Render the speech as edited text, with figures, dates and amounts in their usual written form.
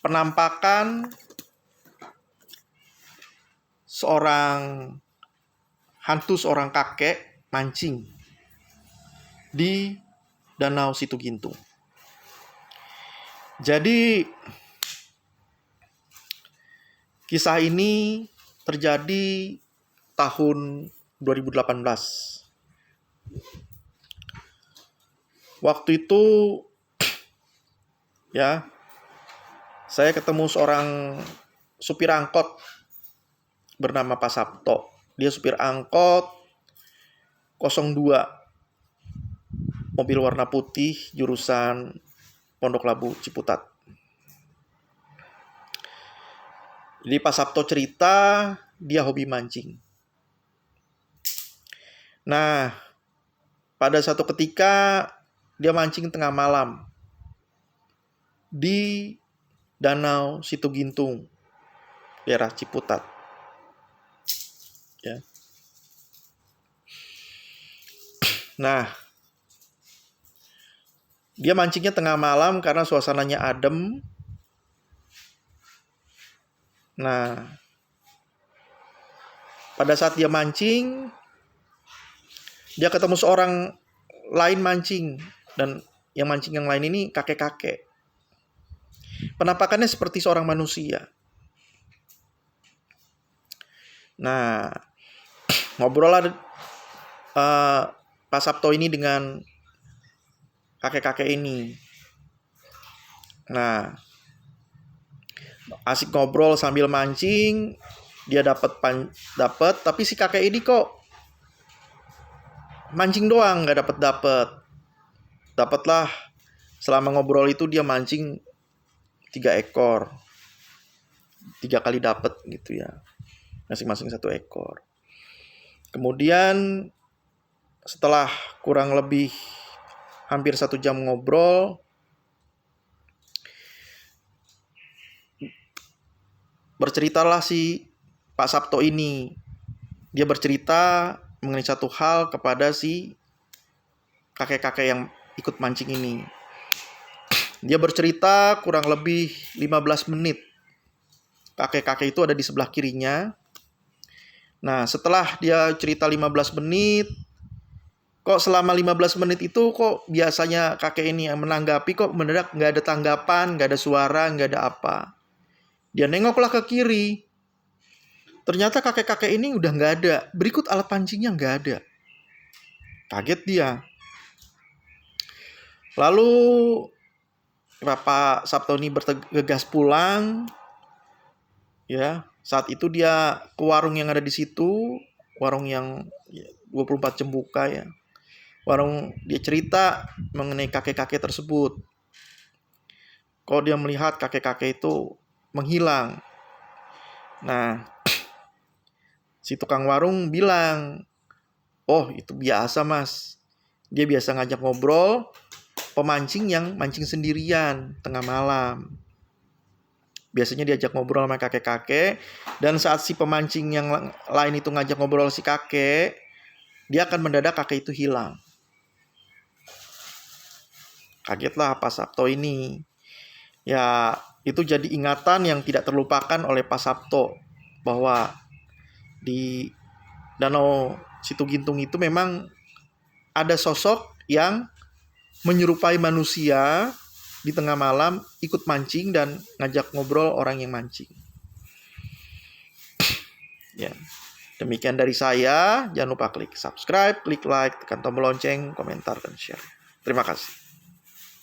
penampakan seorang kakek mancing di Danau Situgintung. Jadi kisah ini terjadi tahun 2018. Waktu itu ya, saya ketemu seorang supir angkot bernama Pak Sabto. Dia supir angkot 02 mobil warna putih jurusan Pondok Labu Ciputat. Jadi Pak Sabto cerita dia hobi mancing. Nah, pada satu ketika dia mancing tengah malam di Danau Situgintung, daerah Ciputat. Ya. Nah, dia mancingnya tengah malam karena suasananya adem. Nah, pada saat dia mancing, dia ketemu seorang lain mancing. Dan yang mancing yang lain ini kakek-kakek. Penampakannya seperti seorang manusia. Nah, ngobrol lah Pak Sabto ini dengan kakek-kakek ini. Nah, asik ngobrol sambil mancing, dia dapat, tapi si kakek ini kok mancing doang, nggak dapat. Dapatlah, selama ngobrol itu dia mancing 3 ekor, 3 kali dapat gitu ya, masing-masing 1 ekor. Kemudian setelah kurang lebih hampir 1 jam ngobrol, berceritalah si Pak Sabto ini. Dia bercerita mengenai satu hal kepada si kakek-kakek yang ikut mancing ini. Dia bercerita kurang lebih 15 menit. Kakek-kakek itu ada di sebelah kirinya. Nah, setelah dia cerita 15 menit, kok selama 15 menit itu kok biasanya kakek ini yang menanggapi, kok mendadak nggak ada tanggapan, nggak ada suara, nggak ada apa. Dia nengoklah ke kiri. Ternyata kakek-kakek ini udah nggak ada. Berikut alat pancingnya nggak ada. Kaget dia. Lalu Bapak Sabto ini bergegas pulang. Ya, saat itu dia ke warung yang ada di situ, warung yang 24 jam buka ya. Warung, dia cerita mengenai kakek-kakek tersebut. Kok dia melihat kakek-kakek itu menghilang. Nah, si tukang warung bilang, "Oh, itu biasa, Mas. Dia biasa ngajak ngobrol pemancing yang mancing sendirian tengah malam. Biasanya diajak ngobrol sama kakek-kakek, dan saat si pemancing yang lain itu ngajak ngobrol si kakek, dia akan mendadak kakek itu hilang." Kagetlah Pak Sabto ini. Ya, itu jadi ingatan yang tidak terlupakan oleh Pak Sabto, bahwa di Danau Situgintung itu memang ada sosok yang menyerupai manusia di tengah malam ikut mancing dan ngajak ngobrol orang yang mancing. Ya, demikian dari saya. Jangan lupa klik subscribe, klik like, tekan tombol lonceng, komentar, dan share. Terima kasih.